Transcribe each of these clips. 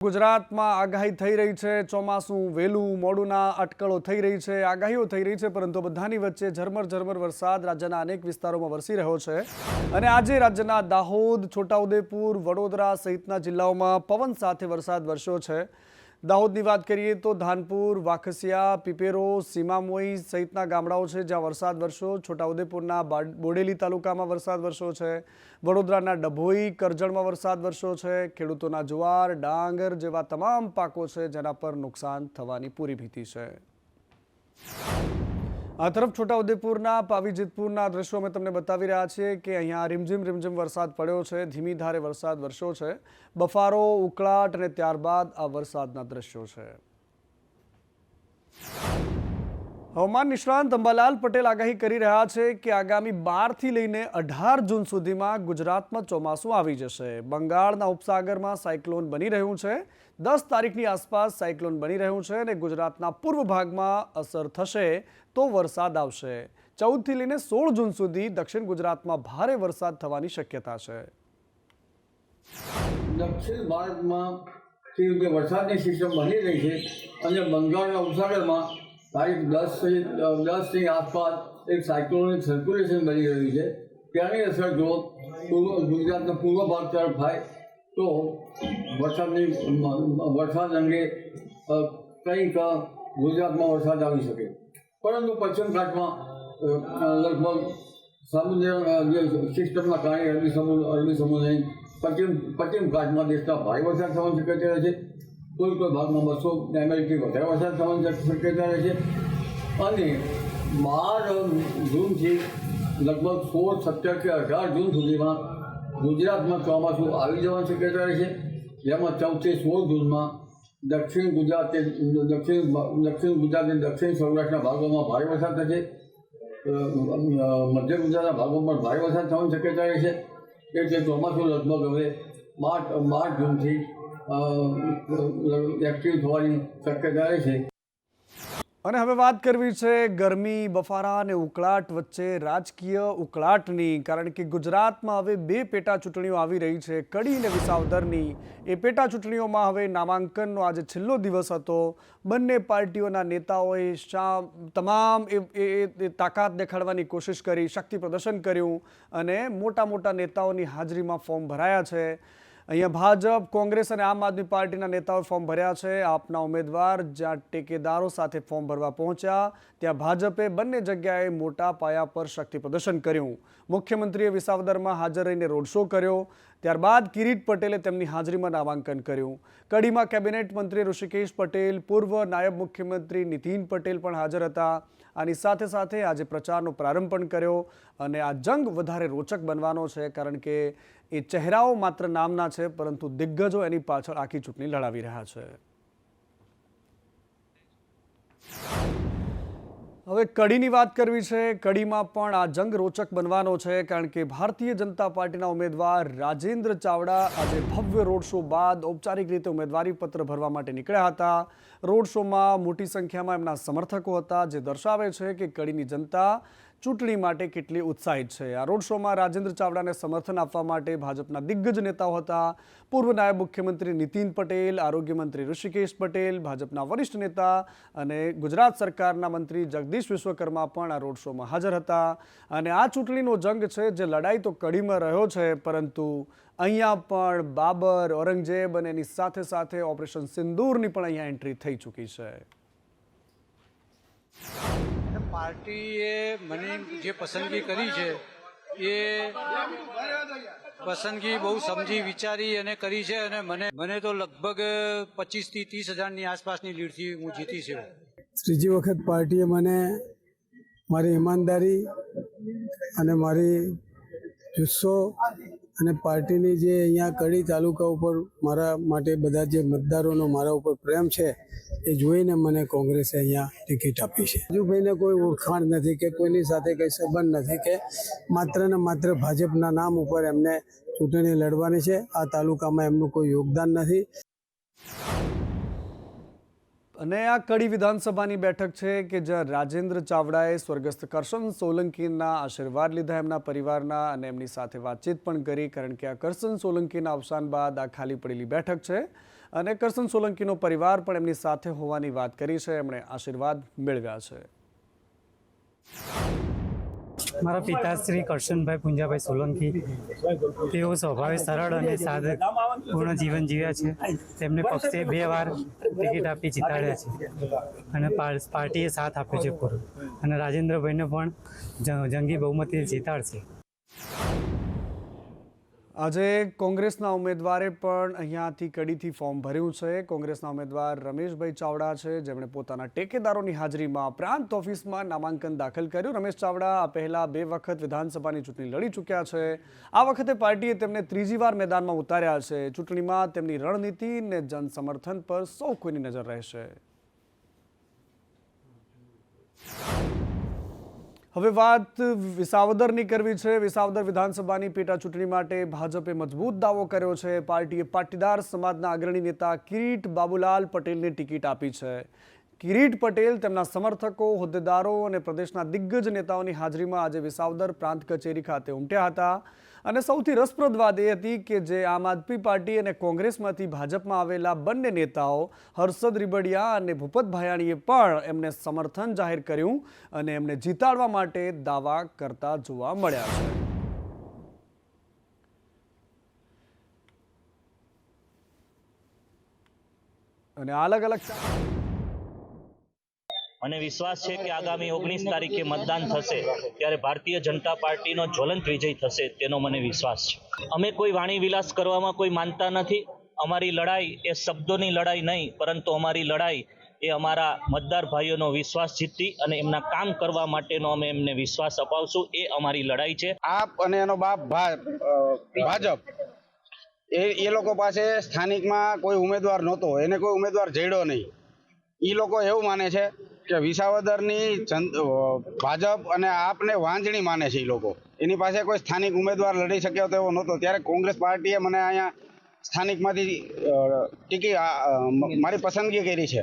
ગુજરાતમાં આગાહી થઈ રહી છે, ચોમાસું વહેલું મોડુંના અટકળો થઈ રહી છે, આગાહીઓ થઈ રહી છે, પરંતુ બધાની વચ્ચે ઝરમર વરસાદ રાજ્યના અનેક વિસ્તારોમાં વરસી રહ્યો છે અને આજે રાજ્યના દાહોદ, છોટાઉદેપુર, વડોદરા સહિતના જિલ્લાઓમાં પવન સાથે વરસાદ વરસ્યો છે। દાહોદની વાત કરીએ તો ધાનપુર, વાખસિયા, પીપેરો, સીમામોઈ સહિતના ગામડાઓ છે જ્યાં વરસાદ વરસ્યો। છોટાઉદેપુરના બોડેલી તાલુકામાં વરસાદ વરસ્યો છે। વડોદરાના ડભોઈ, કરજણમાં વરસાદ વરસ્યો છે। ખેડૂતોના જુવાર, ડાંગર જેવા તમામ પાકો છે જેના પર નુકસાન થવાની પૂરી ભીતિ છે। આ તરફ છોટાઉદેપુરના પાવીજેતપુરના દ્રશ્યો અમે તમને બતાવી રહ્યા છીએ કે અહીંયા રીમઝીમ વરસાદ પડ્યો છે, ધીમી ધારે વરસાદ વરસ્યો છે, બફારો, ઉકળાટ અને ત્યારબાદ આ વરસાદના દ્રશ્યો છે। હવામાન નિષ્ણાંત અંબાલાલ પટેલ આગાહી કરી રહ્યા છે કે આગામી 12 થી લઈને 18 જૂન સુધીમાં ગુજરાતમાં ચોમાસું આવી જશે। બંગાળના ઉપસાગરમાં સાયક્લોન બની રહ્યું છે। 10 તારીખની આસપાસ સાયક્લોન બની રહ્યું છે અને ગુજરાતના પૂર્વ ભાગમાં અસર થશે તો વરસાદ આવશે। 14 થી લઈને 16 જૂન સુધી દક્ષિણ ગુજરાતમાં ભારે વરસાદ થવાની શક્યતા છે। દક્ષિણ ભારતમાં વરસાદની સિસ્ટમ બની રહી છે અને બંગાળના ઉપસાગરમાં તારીખ 10ની આસપાસ એક સાયક્લોનિક સર્ક્યુલેશન બની રહ્યું છે। ત્યાંની અસર જો ગુજરાતના પૂર્વ ભાગ તરફ થાય તો વરસાદ અંગે કંઈક ગુજરાતમાં વરસાદ આવી શકે, પરંતુ પશ્ચિમ ઘાટમાં લગભગ સમુદ્ર સિસ્ટમના કારણે અરબી સમુદ્રની પશ્ચિમ ઘાટમાં દેશના ભારે વરસાદ થવાની શક્યતા રહે છે। કોઈ ભાગમાં 200 mm વધારે વરસાદ થવાની શક્યતા રહે છે અને 12 જૂનથી લગભગ 16, 17 કે 18 જૂન સુધીમાં ગુજરાતમાં ચોમાસું આવી જવાની શક્યતા રહે છે, જેમાં 14 થી 16 જૂનમાં દક્ષિણ ગુજરાત અને દક્ષિણ સૌરાષ્ટ્રના ભાગોમાં ભારે વરસાદ થશે, મધ્ય ગુજરાતના ભાગોમાં ભારે વરસાદ થવાની શક્યતા રહે છે। એટલે ચોમાસું લગભગ હવે 12 જૂનથી એક્ટિવ થવાની શક્યતા રહે છે। અને હવે વાત કરવી છે ગરમી, બફારા અને ઉકળાટ વચ્ચે રાજકીય ઉકળાટની, કારણ કે ગુજરાતમાં હવે 2 પેટા ચૂંટણીઓ આવી રહી છે, કડી અને વિસાવદરની। એ પેટા ચૂંટણીઓમાં હવે નામાંકનનો આજે છેલ્લો દિવસ હતો। બંને પાર્ટીઓના નેતાઓએ તમામ તાકાત દેખાડવાની કોશિશ કરી, શક્તિ પ્રદર્શન કર્યું અને મોટા નેતાઓની હાજરીમાં ફોર્મ ભરાયા છે। અહીંયા ભાજપ, કોંગ્રેસ અને આમ આદમી પાર્ટીના નેતાઓએ ફોર્મ ભર્યા છે। આપના ઉમેદવાર જ્યાં ટેકેદારો સાથે ફોર્મ ભરવા પહોંચ્યા ત્યાં ભાજપે બંને જગ્યાએ મોટા પાયા પર શક્તિ પ્રદર્શન કર્યું। મુખ્યમંત્રીએ વિસાવદરમાં હાજર રહીને રોડ શો કર્યો, ત્યારબાદ કિરીટ પટેલે તેમની હાજરીમાં નામાંકન કર્યું। કડીમાં કેબિનેટ મંત્રી ઋષિકેશ પટેલ, પૂર્વ નાયબ મુખ્યમંત્રી નીતિન પટેલ પણ હાજર હતા। આની સાથે આજે પ્રચારનો પ્રારંભ પણ કર્યો અને આ જંગ વધારે રોચક બનવાનો છે, કારણ કે એ ચહેરાઓ માત્ર નામના છે, પરંતુ દિગ્ગજો એની પાછળ આખી ચૂંટણી લડાવી રહ્યા છે। હવે કડીની વાત કરવી છે। કડીમાં પણ આ જંગ રોચક બનવાનો છે, કારણ કે ભારતીય જનતા પાર્ટીના ઉમેદવાર રાજેન્દ્ર ચાવડા આજે ભવ્ય રોડ શો બાદ ઔપચારિક રીતે ઉમેદવારી પત્ર ભરવા માટે નીકળ્યા હતા। રોડ શોમાં મોટી સંખ્યામાં એમના સમર્થકો હતા, જે દર્શાવે છે કે કડીની જનતા ચૂંટણી માટે કેટલી ઉત્સાહિત છે। આ રોડ શોમાં રાજેન્દ્ર ચાવડાને સમર્થન આપવા માટે ભાજપના દિગ્ગજ નેતાઓ હતા। પૂર્વ નાયબ મુખ્યમંત્રી નીતિન પટેલ, આરોગ્ય મંત્રી ઋષિકેશ પટેલ, ભાજપના વરિષ્ઠ નેતા અને ગુજરાત સરકારના મંત્રી જગદીશ વિશ્વકર્મા પણ આ રોડ શોમાં હાજર હતા। અને આ ચૂંટણીનો જંગ છે, જે લડાઈ તો કડીમાં રહ્યો છે, પરંતુ અહીંયા પણ બાબર, ઔરંગઝેબ અને એની સાથે ઓપરેશન સિંદૂરની પણ અહીંયા એન્ટ્રી થઈ ચૂકી છે। પાર્ટીએ મને જે પસંદગી કરી છે એ પસંદગી બહુ સમજી વિચારી અને કરી છે અને મને તો લગભગ 25 થી 30 હજારની આસપાસની લીડથી હું જીતી છું। ત્રીજી વખત પાર્ટીએ મને મારી ઈમાનદારી અને મારી જુસ્સો અને પાર્ટીની જે અહીંયા કડી તાલુકા ઉપર મારા માટે બધા જે મતદારોનો મારા ઉપર પ્રેમ છે એ જોઈને મને કોંગ્રેસે અહીંયા ટિકિટ આપી છે। રાજુભાઈને કોઈ ઓળખાણ નથી કે કોઈની સાથે કંઈ સંબંધ નથી કે માત્ર ને માત્ર ભાજપના નામ ઉપર એમને ચૂંટણી લડવાની છે। આ તાલુકામાં એમનું કોઈ યોગદાન નથી। અને આ કડી વિધાનસભાની બેઠક છે કે જ્યાં રાજેન્દ્ર ચાવડાએ સ્વર્ગસ્થ કરશન સોલંકીના આશીર્વાદ લીધા એમના પરિવારના અને એમની સાથે વાતચીત પણ કરી, કારણ કે આ કરશન સોલંકીના અવસાન બાદ આ ખાલી પડેલી બેઠક છે અને કરશન સોલંકીનો પરિવાર પણ એમની સાથે હોવાની વાત કરી છે. એમણે આશીર્વાદ મેળવ્યા છે. મારા પિતાશ્રી કરશનભાઈ પુંજાભાઈ સોલંકી, તેઓ સ્વભાવે સરળ અને સાદગપૂર્ણ જીવન જીવ્યા છે. તેમને પક્ષે 2 વાર ટિકિટ આપી જીતાડ્યા છે અને પાર્ટીએ સાથ આપ્યો છે પૂરો, અને રાજેન્દ્રભાઈને પણ જંગી બહુમતી જીતાડશે. આજે કોંગ્રેસના ઉમેદવારે પણ અહીંયાથી કડીથી ફોર્મ ભર્યું છે. કોંગ્રેસના ઉમેદવાર રમેશભાઈ ચાવડા છે, જેમણે પોતાના ટેકેદારોની હાજરીમાં પ્રાંત ઓફિસમાં નામાંકન દાખલ કર્યું. રમેશ ચાવડા આ પહેલા 2 વખત વિધાનસભાની ચૂંટણી લડી ચૂક્યા છે. આ વખતે પાર્ટીએ તેમને 3જી વાર મેદાનમાં ઉતાર્યા છે. ચૂંટણીમાં તેમની રણનીતિ અને જનસમર્થન પર સૌ કોઈની નજર રહેશે. હવે વાત વિસાવદરની કરવી છે. વિસાવદર વિધાનસભાની પેટા ચૂંટણી માટે ભાજપે મજબૂત દાવો કર્યો છે. પાર્ટીએ પાટીદાર સમાજના અગ્રણી નેતા કિરીટ બાબુલાલ પટેલને ટિકિટ આપી છે. કિરીટ પટેલ તેમના સમર્થકો, હોદ્દેદારો અને પ્રદેશના દિગ્ગજ નેતાઓની હાજરીમાં આજે વિસાવદર પ્રાંત કચેરી ખાતે ઉમટ્યા હતા. અને સૌથી રસપ્રદ વાત એ હતી કે જે આમ આદમી પાર્ટી અને કોંગ્રેસમાંથી ભાજપમાં આવેલા બંને નેતાઓ હર્ષદ રીબડિયા અને ભૂપત ભાયાણીએ પણ એમને સમર્થન જાહેર કર્યું અને એમને જીતાડવા માટે દાવા કરતા જોવા મળ્યા છે. અને અલગ અલગ મને વિશ્વાસ છે કે આગામી 19 તારીખે મતદાન થશે ત્યારે ભારતીય જનતા પાર્ટીનો જ્વલંત વિજય થશે, તેનો મને વિશ્વાસ છે. અમે કોઈ વાણી વિલાસ કરવામાં કોઈ માનતા નથી. અમારી લડાઈ એ શબ્દોની લડાઈ નહીં, પરંતુ અમારી લડાઈ એ અમારા મતદાર ભાઈઓનો વિશ્વાસ જીતી અને એમના કામ કરવા માટેનો અમે એમને વિશ્વાસ અપાવશું. એ અમારી લડાઈ છે. આપ અને એનો બાપ ભાજપ એ લોકો પાસે સ્થાનિકમાં કોઈ ઉમેદવાર નહોતો, એને કોઈ ઉમેદવાર જડ્યો નહીં. એ લોકો એવું માને છે કે વિસાવદરની ભાજપ અને આપને વાંજણી માને છે. એ લોકો એની પાસે કોઈ સ્થાનિક ઉમેદવાર લડી શક્યો તેવો નહોતો. ત્યારે કોંગ્રેસ પાર્ટીએ મને અહીંયા સ્થાનિકમાંથી ટિકિટ મારી પસંદગી કરી છે.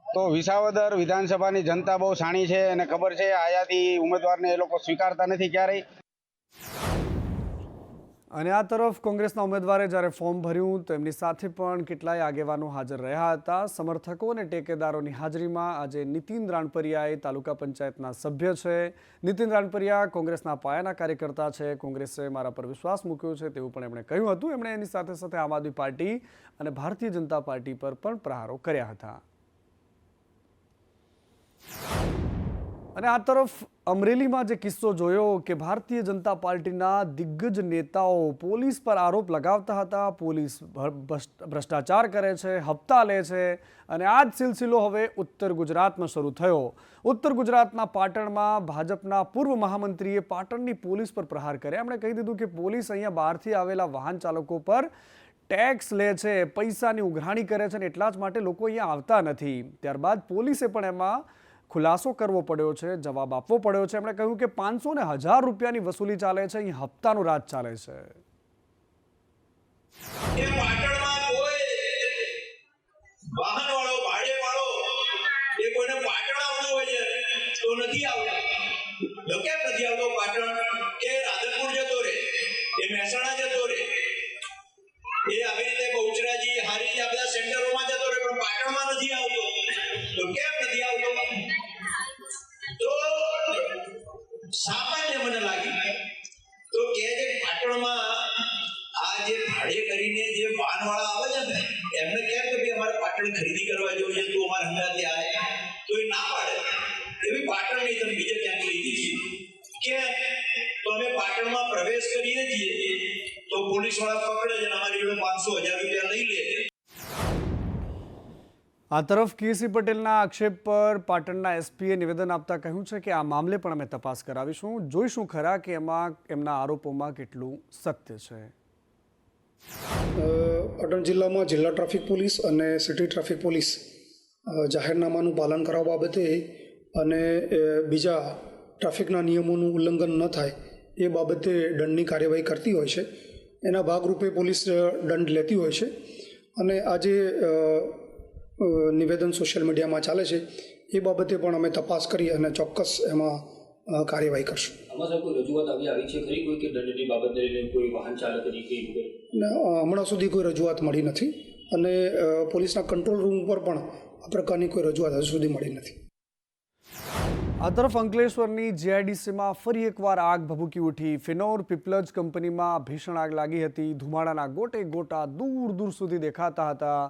તો વિસાવદર વિધાનસભાની જનતા બહુ શાણી છે, અને ખબર છે આયાથી ઉમેદવારને એ લોકો સ્વીકારતા નથી ક્યારેય. અને આ તરફ કોંગ્રેસના ઉમેદવારે જ્યારે ફોર્મ ભર્યું તો એમની સાથે પણ કેટલાય આગેવાનો હાજર રહ્યા હતા. સમર્થકો અને ટેકેદારોની હાજરીમાં આજે નીતિન રાણપરિયા તાલુકા પંચાયતના સભ્ય છે. નીતિન રાણપરિયા કોંગ્રેસના પાયાના કાર્યકર્તા છે. કોંગ્રેસે મારા પર વિશ્વાસ મૂક્યો છે તેવું પણ એમણે કહ્યું હતું. એમણે એની સાથે સાથે આમ આદમી પાર્ટી અને ભારતીય જનતા પાર્ટી પર પણ પ્રહારો કર્યા હતા. અને આ તરફ અમરેલીમાં જે કિસ્સો જોયો કે ભારતીય જનતા પાર્ટીના દિગ્ગજ નેતાઓ પોલીસ પર આરોપ લગાવતા હતા, પોલીસ ભ્રષ્ટાચાર કરે છે, હપ્તા લે છે, અને આ જ સિલસિલો હવે ઉત્તર ગુજરાતમાં શરૂ થયો. ઉત્તર ગુજરાતના પાટણમાં ભાજપના પૂર્વ મહામંત્રીએ પાટણની પોલીસ પર પ્રહાર કર્યા. એમણે કહી દીધું કે પોલીસ અહીંયા બહારથી આવેલા વાહન ચાલકો પર ટેક્સ લે છે, પૈસાની ઉઘરાણી કરે છે, અને એટલા જ માટે લોકો અહીંયા આવતા નથી. ત્યારબાદ પોલીસે પણ એમાં ખુલાસો કરવો પડ્યો છે, જવાબ આપવો પડ્યો છે. એમણે કહ્યું કે 500 ને 1000 રૂપિયાની વસૂલી ચાલે છે, અહીં હપ્તાનું રાજ ચાલે છે. સામાન્ય મને લાગી તો કે જે પાટણમાં આ જે ભાડે કરીને જે વાહનવાળા આવે છે ને એમને કહે કે ભાઈ અમારે પાટણ ખરીદી કરવા જવું છે, તો અમારા હંગાતે આવે, તો એ ના પાડે. એવી પાટણ નહીં, તમે બીજે ક્યાંક લઈ દીધી કે તો અમે પાટણમાં પ્રવેશ કરીએ છીએ તો પોલીસ વાળા પકડે છે, અમારી જોડે 500-1000 રૂપિયા લઈ લે. આ તરફ કેસી પટેલના આક્ષેપ પર પાટણના એસપીએ નિવેદન આપતા કહ્યું છે કે આ મામલે પણ અમે તપાસ કરાવીશું, જોઈશું ખરા કે એમાં એમના આરોપોમાં કેટલું સત્ય છે. પાટણ જિલ્લામાં જિલ્લા ટ્રાફિક પોલીસ અને સિટી ટ્રાફિક પોલીસ જાહેરનામાનું પાલન કરવા બાબતે અને બીજા ટ્રાફિકના નિયમોનું ઉલ્લંઘન ન થાય એ બાબતે દંડની કાર્યવાહી કરતી હોય છે. એના ભાગરૂપે પોલીસ દંડ લેતી હોય છે. અને આજે નિવેદન સોશિયલ મીડિયામાં ચાલે છે એ બાબતે પણ અમે તપાસ કરી અને ચોક્કસ એમાં કાર્યવાહી કરશું. કોઈ રજૂઆત આવી છે ખરી કોઈ કે દંડની બાબતે કોઈ વાહન ચાલક તરીકે? હમણાં સુધી કોઈ રજૂઆત મળી નથી, અને પોલીસના કંટ્રોલ રૂમ ઉપર પણ આ પ્રકારની કોઈ રજૂઆત હજુ સુધી મળી નથી. આ તરફ અંકલેશ્વરની જીઆઈડીસીમાં ફરી એકવાર આગ ભભૂકી ઉઠી. ફિનોર પીપલજ કંપનીમાં ભીષણ આગ લાગી હતી. ધુમાડાના ગોટે ગોટા દૂર દૂર સુધી દેખાતા હતા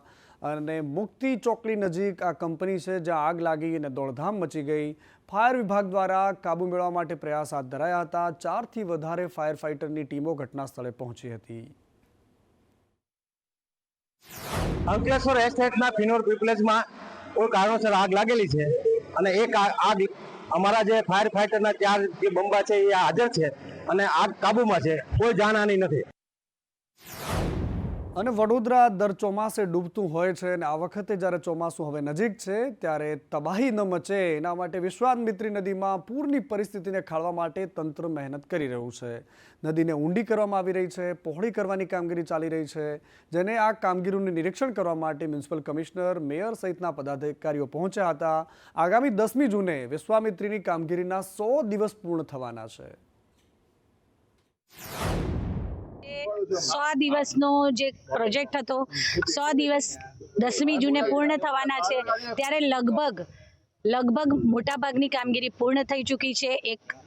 અને મુક્તિ ચોકડી નજીક આ કંપની છે જ્યાં આગ લાગી અને દોડધામ મચી ગઈ. ફાયર વિભાગ દ્વારા કાબુ મેળવવા માટે પ્રયાસ હાથ ધરાયા હતા. 4થી વધારે ફાયર ફાઇટરની ટીમો ઘટના સ્થળે પહોંચી હતી. અંકલેશ્વર એસ્ટેટના ફિનોર પીપલેજમાં કોઈ કારણોસર આગ લાગેલી છે અને એક આગ અમારા જે ફાયર ફાઈટરના 4 જે બંબા છે એ હાજર છે અને આગ કાબુમાં છે. કોઈ જાનહાની નથી. અને વડોદરા દર ચોમાસે ડૂબતું હોય છે અને આ વખતે જ્યારે ચોમાસું હવે નજીક છે ત્યારે તબાહી ન મચે એના માટે વિશ્વામિત્રી નદીમાં પૂરની પરિસ્થિતિને ખાળવા માટે તંત્ર મહેનત કરી રહ્યું છે. નદીને ઊંડી કરવામાં આવી રહી છે, પહોળી કરવાની કામગીરી ચાલી રહી છે, જેને આ કામગીરીનું નિરીક્ષણ કરવા માટે મ્યુનિસિપલ કમિશનર, મેયર સહિતના પદાધિકારીઓ પહોંચ્યા હતા. આગામી 10મી જૂને વિશ્વામિત્રીની કામગીરીના 100 દિવસ પૂર્ણ થવાના છે. 100 દિવસનો જે પ્રોજેક્ટ હતો 100 દિવસ 10મી જૂને પૂર્ણ થવાના છે ત્યારે લગભગ મોટાભાગની કામગીરી પૂર્ણ થઈ ચૂકી છે.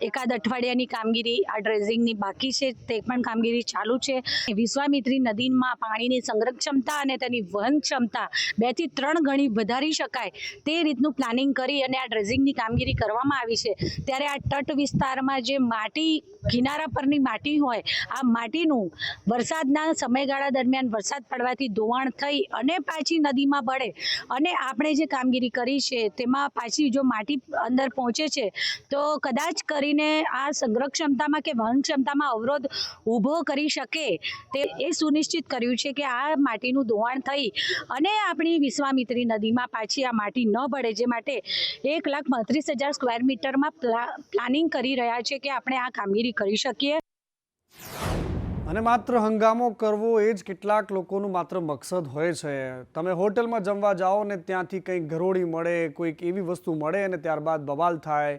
એકાદ અઠવાડિયાની કામગીરી આ ડ્રેઝિંગની બાકી છે, તે પણ કામગીરી ચાલુ છે. વિશ્વામિત્રી નદીમાં પાણીની સંગ્રહ ક્ષમતા અને તેની વહન ક્ષમતા 2 થી 3 ગણી વધારી શકાય તે રીતનું પ્લાનિંગ કરી અને આ ડ્રેઝિંગની કામગીરી કરવામાં આવી છે. ત્યારે આ તટ વિસ્તારમાં જે માટી કિનારા પરની માટી હોય આ માટીનું વરસાદના સમયગાળા દરમિયાન વરસાદ પડવાથી ધોવાણ થઈ અને પાછી નદીમાં ભળે અને આપણે જે કામગીરી કરી છે તેમાં પાછી જો માટી અંદર પહોંચે છે તો કદાચ કરીને આ સંગ્રહ ક્ષમતામાં કે વહન ક્ષમતામાં અવરોધ ઊભો કરી શકે તે એ સુનિશ્ચિત કર્યું છે કે આ માટીનું ધોવાણ થઈ અને આપણી વિશ્વામિત્રી નદીમાં પાછી આ માટી ન ભળે. જે માટે 1,32,000 સ્ક્વેર મીટરમાં પ્લાનિંગ કરી રહ્યા છે કે આપણે આ કામગીરી કરી શકીએ. અને માત્ર હંગામો કરવો એ જ કેટલાક લોકોનું માત્ર મકસદ હોય છે. તમે હોટલમાં જમવા જાઓ ને ત્યાંથી કંઈક ઘરોડી મળે, કોઈક એવી વસ્તુ મળે અને ત્યારબાદ બવાલ થાય.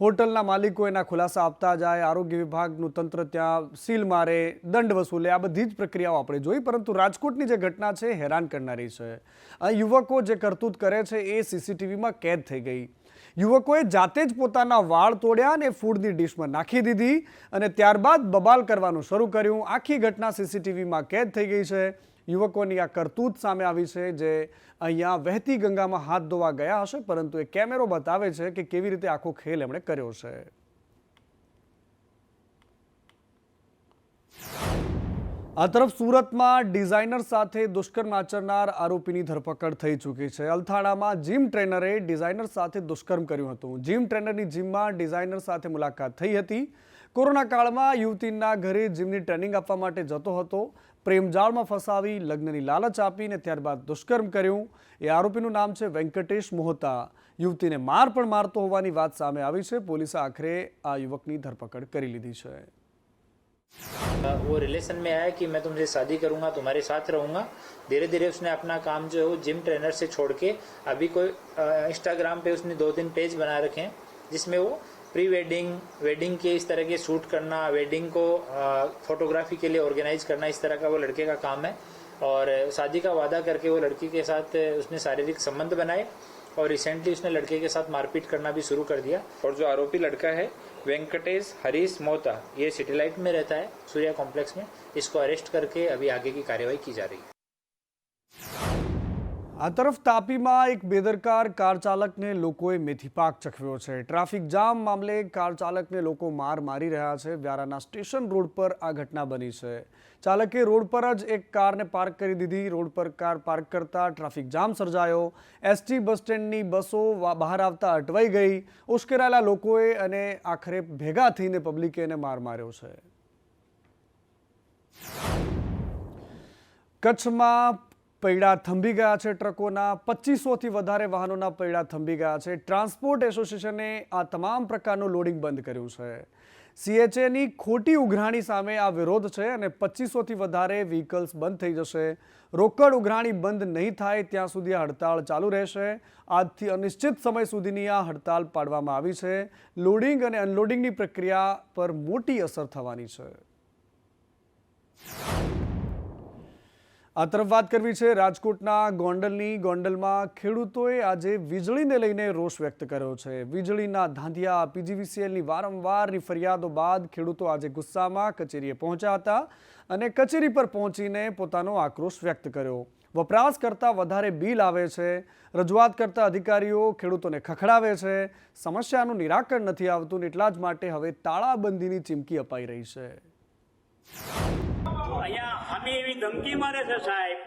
હોટલના માલિકો એના ખુલાસા આપતા જાય, આરોગ્ય વિભાગનું તંત્ર ત્યાં સીલ મારે, દંડ વસૂલે. આ બધી જ પ્રક્રિયાઓ આપણે જોઈ. પરંતુ રાજકોટની જે ઘટના છે હેરાન કરનારી છે. આ યુવકો જે કરતૂત કરે છે એ સીસીટીવીમાં કેદ થઈ ગઈ. યુવકોએ જાતે જ પોતાના વાળ તોડ્યા અને ફૂડની ડીશમાં નાખી દીધી અને ત્યારબાદ બબાલ કરવાનું શરૂ કર્યું. આખી ઘટના સીસીટીવીમાં કેદ થઈ ગઈ છે. યુવકોની આ કરતૂત સામે આવી છે જે અહીંયા વહેતી ગંગામાં હાથ ધોવા ગયા હશે, પરંતુ એ કેમેરો બતાવે છે કે કેવી રીતે આખો ખેલ એમણે કર્યો છે. આ તરફ સુરતમાં ડિઝાઇનર સાથે દુષ્કર્મ આચરનાર આરોપીની ધરપકડ થઈ ચૂકી છે. અલથાણામાં જીમ ટ્રેનરે ડિઝાઇનર સાથે દુષ્કર્મ કર્યું હતું. જીમ ટ્રેનરની જીમમાં ડિઝાઇનર સાથે મુલાકાત થઈ હતી. કોરોના કાળમાં યુવતીના ઘરે જીમની ટ્રેનિંગ આપવા માટે જતો હતો. પ્રેમજાળમાં ફસાવી લગ્નની લાલચ આપીને ત્યારબાદ દુષ્કર્મ કર્યું. એ આરોપીનું નામ છે વેંકટેશ મોહતા. યુવતીને માર પણ મારતો હોવાની વાત સામે આવી છે. પોલીસે આખરે આ યુવકની ધરપકડ કરી લીધી છે. वो रिलेशन में आया कि मैं तुमसे शादी करूंगा, तुम्हारे साथ रहूंगा. धीरे धीरे उसने अपना काम जो है वो जिम ट्रेनर से छोड़ के अभी कोई इंस्टाग्राम पे उसने 2-3 पेज बना रखे हैं जिसमें वो प्री वेडिंग, वेडिंग के इस तरह के शूट करना, वेडिंग को फोटोग्राफी के लिए ऑर्गेनाइज करना, इस तरह का वो लड़के का काम है. और शादी का वादा करके वो लड़की के साथ उसने शारीरिक संबंध बनाए और रिसेंटली उसने लड़के के साथ मारपीट करना भी शुरू कर दिया. और जो आरोपी लड़का है वेंकटेश हरीश मोहता, ये सिटीलाइट में रहता है सूर्या कॉम्प्लेक्स में. इसको अरेस्ट करके अभी आगे की कार्यवाही की जा रही है. આ તરફ તાપીમાં એક બેદરકાર કાર ચાલકને લોકોએ મેથીપાક ચખવ્યો છે. ટ્રાફિક જામ મામલે કાર ચાલકને લોકો માર મારી રહ્યા છે. વ્યારાના સ્ટેશન રોડ પર આ ઘટના બની છે. ચાલકે રોડ પર જ એક કારને પાર્ક કરી દીધી. રોડ પર કાર પાર્ક કરતા ટ્રાફિક જામ સર્જાયો. એસટી બસ સ્ટેન્ડની બસો બહાર આવતા અટવાઈ ગઈ. ઉશ્કેરાયેલા લોકોએ અને આખરે ભેગા થઈને પબ્લિકે એને માર માર્યો છે. કચ્છમાં પૈડા થંભી ગયા છે. ટ્રકોના 2500થી વધારે વાહનોના પૈડા થંભી ગયા છે. ટ્રાન્સપોર્ટ એસોસિએશને આ તમામ પ્રકારનું લોડિંગ બંધ કર્યું છે. CHAની ખોટી ઉઘરાણી સામે આ વિરોધ છે અને 2500થી વધારે વ્હીકલ્સ બંધ થઈ જશે. રોકડ ઉઘરાણી બંધ નહીં થાય ત્યાં સુધી આ હડતાળ ચાલુ રહેશે. આજથી અનિશ્ચિત સમય સુધીની આ હડતાળ પાડવામાં આવી છે. લોડિંગ અને અનલોડિંગની પ્રક્રિયા પર મોટી અસર થવાની છે. આ તરફ વાત કરવી છે રાજકોટના ગોંડલની. ગોંડલમાં ખેડૂતોએ આજે વીજળીને લઈને રોષ વ્યક્ત કર્યો છે. વીજળીના ધાંધિયા પીજીવીસીએલની વારંવારની ફરિયાદો બાદ ખેડૂતો આજે ગુસ્સામાં કચેરીએ પહોંચ્યા હતા અને કચેરી પર પહોંચીને પોતાનો આક્રોશ વ્યક્ત કર્યો. વપરાશ કરતાં વધારે બિલ આવે છે. રજૂઆત કરતા અધિકારીઓ ખેડૂતોને ખખડાવે છે. સમસ્યાનું નિરાકરણ નથી આવતું ને એટલા જ માટે હવે તાળાબંધીની ચીમકી અપાઈ રહી છે. અહીંયા અમે એવી ધમકી મારે છે સાહેબ,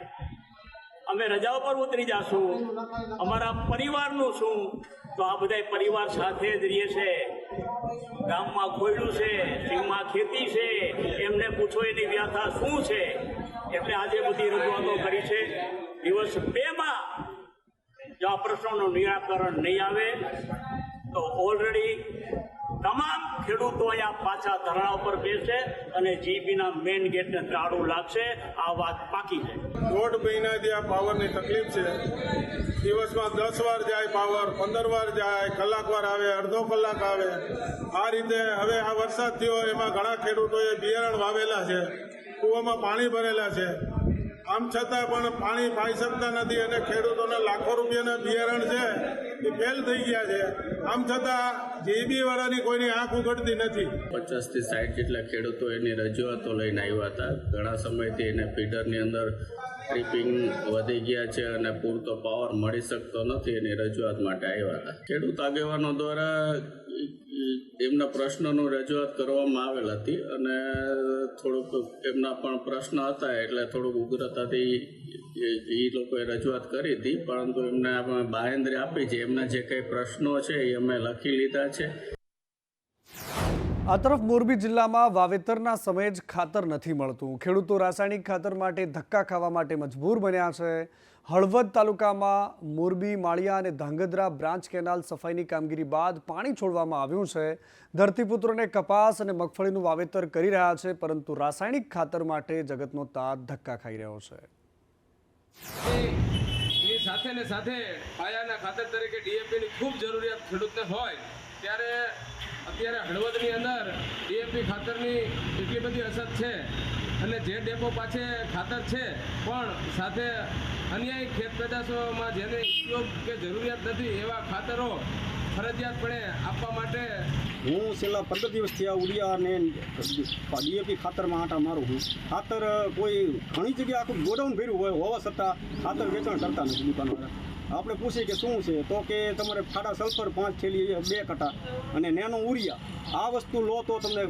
અમે રજાઓ પર ઉતરી જાશું, અમારા પરિવારનું શું? તો આ બધા પરિવાર સાથે જ રહીએ છે. ગામમાં ખોયડું છે, સિંહમાં ખેતી છે, એમને પૂછો એની વ્યથા શું છે. એટલે આજે બધી રજૂઆતો કરી છે. દિવસ 2માં જો આ પ્રશ્નોનું નિરાકરણ નહીં આવે તો ઓલરેડી તમામ ખેડૂતો અહીંયા પાછા ધરણા ઉપર બેસે અને જીબીના મેઇન ગેટને તાળું લાગશે. આ વાત પાકી છે. 1.5 મહિનાથી આ પાવરની તકલીફ છે. દિવસમાં 10 વાર જાય પાવર, 15 વાર જાય, કલાકવાર આવે, અડધો કલાક આવે. આ રીતે હવે આ વરસાદ થયો એમાં ઘણા ખેડૂતોએ બિયારણ વાવેલા છે, કૂવામાં પાણી ભરેલા છે. આમ છતાં પણ પાણી પાઈ શકતા નથી અને ખેડૂતોને લાખો રૂપિયાના બિયારણ છે એ ફેલ થઈ ગયા છે. આમ છતાં જીબી વાળાની કોઈની આંખ ઉઘડતી નથી. 50 થી 60 જેટલા ખેડૂતો એની રજૂઆતો લઈને આવ્યા હતા. ઘણા સમયથી એને ફીડરની અંદર ટ્રીપિંગ વધી ગયા છે અને પૂરતો પાવર મળી શકતો નથી. એની રજૂઆત માટે આવ્યા હતા. ખેડૂત આગેવાનો દ્વારા એમના પ્રશ્નોનું રજૂઆત કરવામાં આવેલ હતી અને થોડુંક એમના પણ પ્રશ્ન હતા એટલે થોડુંક ઉગ્રતાથી એ લોકોએ રજૂઆત કરી હતી, પરંતુ એમને આપણે બાહેંધરી આપી છે. એમના જે કંઈ પ્રશ્નો છે એ અમે લખી લીધા છે. આ તરફ મોરબી જિલ્લામાં વાવેતરના સમયે જ ખાતર નથી મળતું. ખેડૂતો રાસાયણિક ખાતર માટે ધક્કા ખાવા માટે મજબૂર બન્યા છે. હળવદ તાલુકામાં મોરબી, માળિયા અને ધાંગધ્રા બ્રાન્ચ કેનાલ સફાઈની કામગીરી બાદ પાણી છોડવામાં આવ્યું છે. ધરતીપુત્રોને કપાસ અને મગફળીનું વાવેતર કરી રહ્યા છે, પરંતુ રાસાયણિક ખાતર માટે જગતનો તાત ધક્કા ખાઈ રહ્યો છે. એની સાથે ને સાથે પાયાના ખાતર તરીકે ડીએપીની ખૂબ જરૂરિયાત ખેડૂતને હોય ત્યારે અત્યારે હળવદની અંદર ડીએપી ખાતરની એટલી બધી અછત છે અને જે ડેપો પાસે ખાતર છે પણ સાથે અન્ય ખેત પેદાશોમાં જેને ઉપયોગ કે જરૂરિયાત નથી એવા ખાતરો ફરજિયાતપણે આપવા માટે હું છેલ્લા 15 દિવસથી આ ઉડિયા અને ડીએપી ખાતરમાં આંટા મારું છું. ખાતર કોઈ ઘણી જગ્યાએ આખું ગોડાઉન ભર્યું હોવા છતાં ખાતર વેચાણ કરતા નથી દુકાનવાળા. આપણે પૂછીએ કે શું છે તો કે તમારે ફાડા સલ્ફર 5 થેલી 2 કટા અને નેનો ઉરિયા આ વસ્તુ લો તો તમને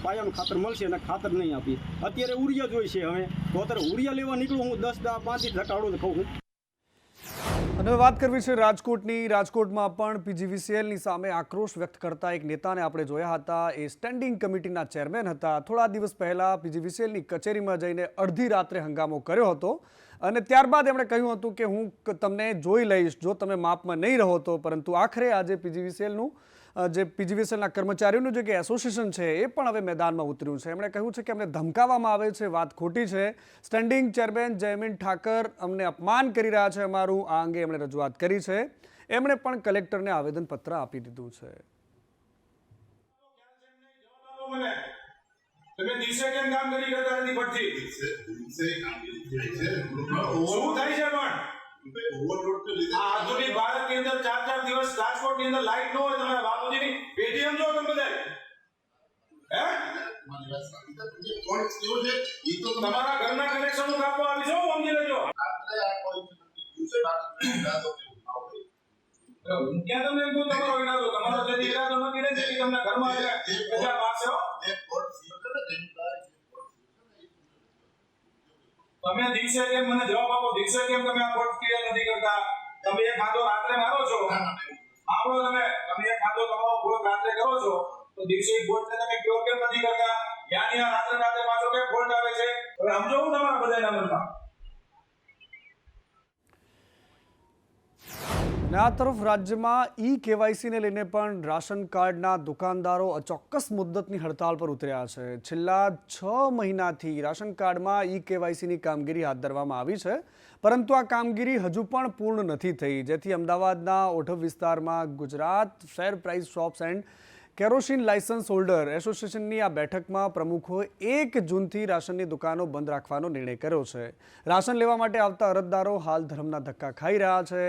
પાયાનું ખાતર મળશે અને ખાતર નહીં આપી. અત્યારે ઉરિયા જોઈ છે હવે તો અત્યારે ઉરિયા લેવા નીકળું હું 10-5 ઘટાડું તો કહું. અને વાત કરવી છે રાજકોટની. રાજકોટમાં પણ પીજીવીસીએલની સામે આક્રોશ વ્યક્ત કરતા એક નેતાને આપણે જોયા હતા. એ સ્ટેન્ડિંગ કમિટીના ચેરમેન હતા. થોડા દિવસ પહેલાં પીજીવીસીએલની કચેરીમાં જઈને અડધી રાત્રે હંગામો કર્યો હતો અને ત્યારબાદ એમણે કહ્યું હતું કે હું તમને જોઈ લઈશ જો તમે માપમાં નહીં રહો તો. પરંતુ આખરે આજે પીજીવીસીએલના કર્મચારીઓનું જે કે એસોસિએશન છે એ પણ હવે મેદાનમાં ઉતર્યું છે. એમણે કહ્યું છે કે અમને ધમકાવવામાં આવે છે, વાત ખોટી છે. સ્ટેન્ડિંગ ચેરમેન જયમીન ઠાકર અમને અપમાન કરી રહ્યા છે અમારું. આ અંગે એમણે રજૂઆત કરી છે. એમણે પણ કલેક્ટરને આવેદનપત્ર આપી દીધું છે. તમે દિવસે કેમ કામ કરી કરતા નથી પડતી? શું થાય છે પણ આધુનિક ભારતની અંદર 4-4 દિવસ રાજકોટની અંદર લાઈટ ન હોય તમારા બાપુજીની પેઢી સમજો તમે બધા તમારા ઘરના કનેક્શન કાપવા આવી છો સમજી લેજો. હું ક્યાં તમને એમ કહું તમારો ઈરાદો જે ઈરાદો નથી ને જેથી તમને ઘરમાં રજા પાડશો. તમે દિવસે કેમ મને જવાબ આપો? દિવસે કેમ તમે આ કોર્ટ ક્લિયર નથી કરતા? તમે એક ખાતો રાત્રે મારો છો, આપણો તમે એક ખાતો તમારો કોર્ટ રાત્રે કરો છો તો દિવસે કોર્ટ તમે ક્લિયર કેમ નથી કરતા? યાની આ રાત્રે પાછો કે કોર્ટ આવે છે. હવે સમજો હું તમારા બધાના મનમાં. અને આ તરફ રાજ્યમાં કેવાયસીને લઈને પણ રાશન કાર્ડના દુકાનદારો અચોક્કસ મુદ્દતની હડતાળ પર ઉતર્યા છે. છેલ્લા 6 મહિનાથી રાશન કાર્ડમાં કેવાયસીની કામગીરી હાથ ધરવામાં આવી છે, પરંતુ આ કામગીરી હજુ પણ પૂર્ણ નથી થઈ, જેથી અમદાવાદના ઓઢવ વિસ્તારમાં Gujarat fair price shops and kerosene licence holder એસોસિએશનની આ બેઠકમાં પ્રમુખોએ 1 જૂનથી રાશનની દુકાનો બંધ રાખવાનો નિર્ણય કર્યો છે. રાશન લેવા માટે આવતા અરજદારો હાલ ધર્મના ધક્કા ખાઈ રહ્યા છે.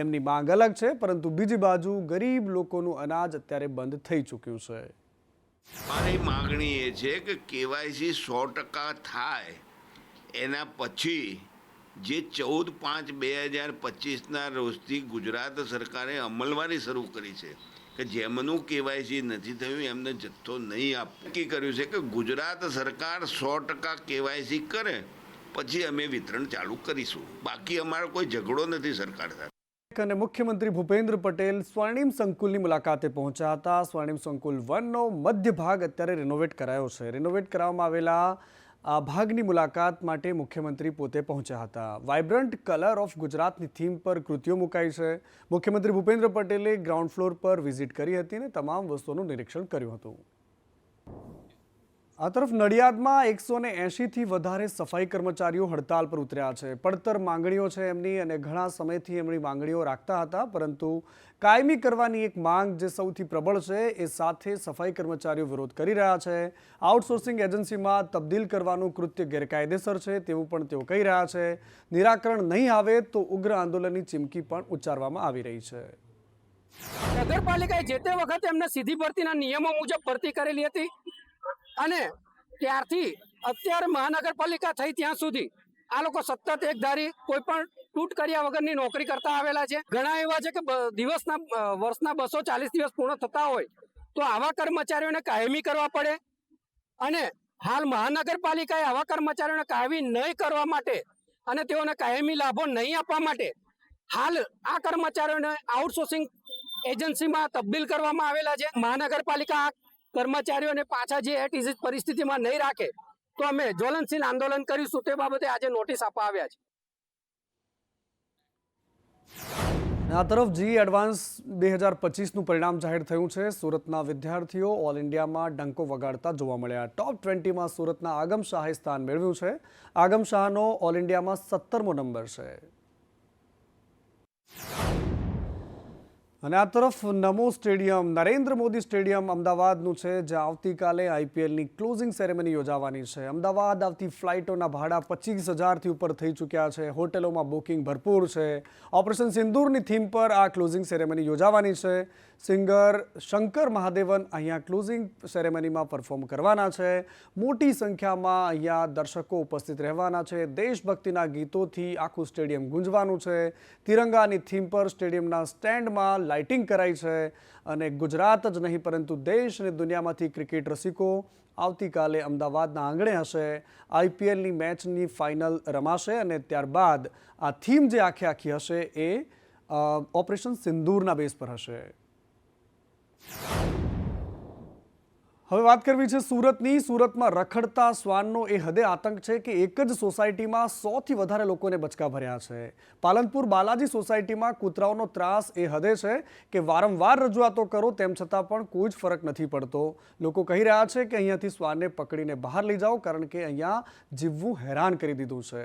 એમની માંગ અલગ છે, પરંતુ બીજી બાજુ ગરીબ લોકોનું અનાજ અત્યારે બંધ થઈ ચૂક્યું છે. મારી માગણી એ છે કે KYC 100% થાય એના પછી જે 14/5/2025ના રોજથી ગુજરાત સરકારે અમલવારી શરૂ કરી છે કે જેમનું KYC નથી થયું એમને જથ્થો નહીં આપવો. નક્કી કર્યું છે કે ગુજરાત સરકાર 100% KYC કરે પછી અમે વિતરણ ચાલુ કરીશું. બાકી અમારો કોઈ ઝઘડો નથી સરકાર સાથે. અને મુખ્યમંત્રી ભૂપેન્દ્ર પટેલ સ્વર્ણિમ સંકુલની મુલાકાતે પહોંચ્યા હતા. સ્વર્ણિમ સંકુલ 1નો મધ્ય ભાગ અત્યારે રિનોવેટ કરાયો છે. રિનોવેટ કરવામાં આવેલા આ ભાગની મુલાકાત માટે મુખ્યમંત્રી પોતે પહોંચ્યા હતા. વાઇબ્રન્ટ કલર ઓફ ગુજરાતની થીમ પર કૃતિઓ મુકાઈ છે. મુખ્યમંત્રી ભૂપેન્દ્ર પટેલે ગ્રાઉન્ડ ફ્લોર પર વિઝિટ કરી હતી અને તમામ વસ્તુઓનું નિરીક્ષણ કર્યું હતું. આ તરફ નડિયાદમાં 180થી વધારે સફાઈ કર્મચારીઓ હડતાલ પર ઉતર્યા છે. પડતર માંગણીઓ છે એમની અને ઘણા સમયથી એમની માંગણીઓ રાખતા હતા, પરંતુ કાયમી કરવાની એક માંગ જે સૌથી પ્રબળ છે એ સાથે સફાઈ કર્મચારીઓ વિરોધ કરી રહ્યા છે. આઉટસોર્સિંગ એજન્સીમાં તબદીલ કરવાનું કૃત્ય ગેરકાયદેસર છે તેવું પણ તેઓ કહી રહ્યા છે. નિરાકરણ નહીં આવે તો ઉગ્ર આંદોલનની ચીમકી પણ ઉચ્ચારવામાં આવી રહી છે. નગરપાલિકાએ જે તે વખતે એમને સીધી ભરતીના નિયમો મુજબ ભરતી કરેલી હતી અને ત્યારથી અત્યારે મહાનગરપાલિકા થઈ ત્યાં સુધી આ લોકો સતત એકધારી કોઈ પણ તૂટ કર્યા વગરની નોકરી કરતા આવેલા છે. ઘણા એવા છે કે વર્ષના 240 દિવસ પૂર્ણ થતા હોય તો આવા કર્મચારીઓને કાયમી કરવા પડે અને હાલ મહાનગરપાલિકાએ આવા કર્મચારીઓને કાયમી નહીં કરવા માટે અને તેઓને કાયમી લાભો નહીં આપવા માટે હાલ આ કર્મચારીઓને આઉટસોર્સિંગ એજન્સીમાં તબદીલ કરવામાં આવેલા છે. મહાનગરપાલિકા કર્મચારીઓને પાછા જે એટ ઇઝ પરિસ્થિતિમાં નહીં રાખે તો અમે જ્વલનશીલ આંદોલન કરીશું. તે બાબતે આજે નોટિસ આપવા આવ્યા છે. આ તરફ જી એડવાન્સ 2025નું પરિણામ જાહેર થયું છે. સુરતના વિદ્યાર્થીઓ ઓલ ઇન્ડિયામાં ડંકો વગાડતા જોવા મળ્યા. ટોપ 20માં સુરતના આગમ શાહે સ્થાન મેળવ્યું છે. આગમ શાહનો ઓલ ઇન્ડિયામાં 17મો નંબર છે. અને આ તરફ નમો સ્ટેડિયમ નરેન્દ્ર મોદી સ્ટેડિયમ અમદાવાદનું છે, જ્યાં આવતીકાલે IPLની ક્લોઝિંગ સેરેમની યોજાવાની છે. અમદાવાદ આવતી ફ્લાઇટોના ભાડા 25,000થી ઉપર થઈ ચૂક્યા છે. હોટેલોમાં બુકિંગ ભરપૂર છે. ઓપરેશન સિંદૂરની થીમ પર આ ક્લોઝિંગ સેરેમની યોજાવાની છે. સિંગર શંકર મહાદેવન અહીંયા ક્લોઝિંગ સેરેમનીમાં પરફોર્મ કરવાના છે. મોટી સંખ્યામાં અહીંયા દર્શકો ઉપસ્થિત રહેવાના છે. દેશભક્તિના ગીતોથી આખું સ્ટેડિયમ ગુંજવાનું છે. તિરંગાની થીમ પર સ્ટેડિયમના સ્ટેન્ડમાં લાઇટિંગ કરાઈ છે અને ગુજરાત જ નહીં પરંતુ દેશ અને દુનિયામાંથી ક્રિકેટ રસિકો આવતીકાલે અમદાવાદના આંગણે હશે. IPLની મેચની ફાઇનલ રમાશે અને ત્યારબાદ આ થીમ જે આખી હશે એ ઓપરેશન સિંદૂરના બેઝ પર હશે. હવે વાત કરવી છે સુરતની. સુરતમાં રખડતા શ્વાનનો એ હદે આતંક છે કે એક જ સોસાયટીમાં 100થી વધારે લોકોને બચકા ભર્યા છે. પાલનપુર બાલાજી સોસાયટીમાં કૂતરાઓનો ત્રાસ એ હદે છે કે વારંવાર રજૂઆતો કરો તેમ છતાં પણ કોઈ જ ફરક નથી પડતો. લોકો કહી રહ્યા છે કે અહીંયાથી શ્વાનને પકડીને બહાર લઈ જાઓ, કારણ કે અહીંયા જીવવું હેરાન કરી દીધું છે.